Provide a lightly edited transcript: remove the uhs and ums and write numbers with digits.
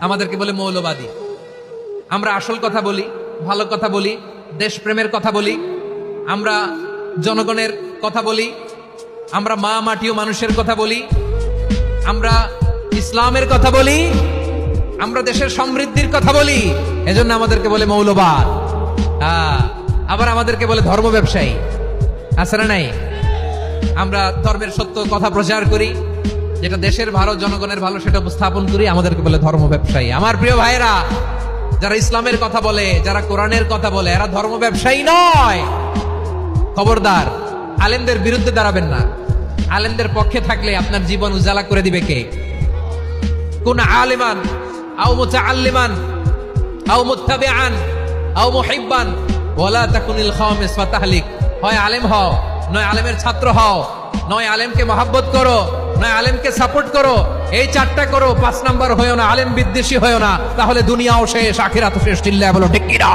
আমাদেরকে বলে মৌলবাদী। আমরা আসল কথা বলি, ভালো কথা বলি, দেশপ্রেমের কথা বলি, আমরা জনগণের কথা বলি, আমরা মা মাটি ও মানুষের কথা বলি, আমরা ইসলামের কথা বলি, আমরা দেশের সমৃদ্ধির কথা বলি। এজন্য আমাদেরকে বলে মৌলবাদ। আবার আমাদেরকে বলে ধর্ম ব্যবসায়ী। আছে না নাই? আমরা ধর্মের সত্য কথা প্রচার করি, যেটা দেশের ভালো, জনগণের ভালো, সেটা উপস্থাপন করি, আমাদেরকে বলে ধর্ম ব্যবসায়ী। আমার প্রিয় ভাইরা, যারা ইসলামের কথা বলে, যারা কোরআনের কথা বলে, এরা ধর্ম ব্যবসায়ী নয়। খবরদার, আলেমদের বিরুদ্ধে দাঁড়াবেন না। আলেমদের পক্ষে থাকলে আপনার জীবন উজালা করে দিবে কে? কোন আলিমান আও মুতাআল্লিমান আও মুত্তাবিআন আও মুহিব্বান ওয়ালা তাকুনিল খামিস ফাতাহলিক। হয় আলেম হও, নয় আলেমের ছাত্র হও, নয় আলেমকে মহব্বত করো, নয় আলেমকে সাপোর্ট করো। এই চারটা করো, 5 নাম্বার হয়েও না, আলেম বিদ্বেষী হয়েও না, তাহলে দুনিয়াও শেষ, আখিরাতও শেষ। চিল্লায়া বলো ঠিক কি না?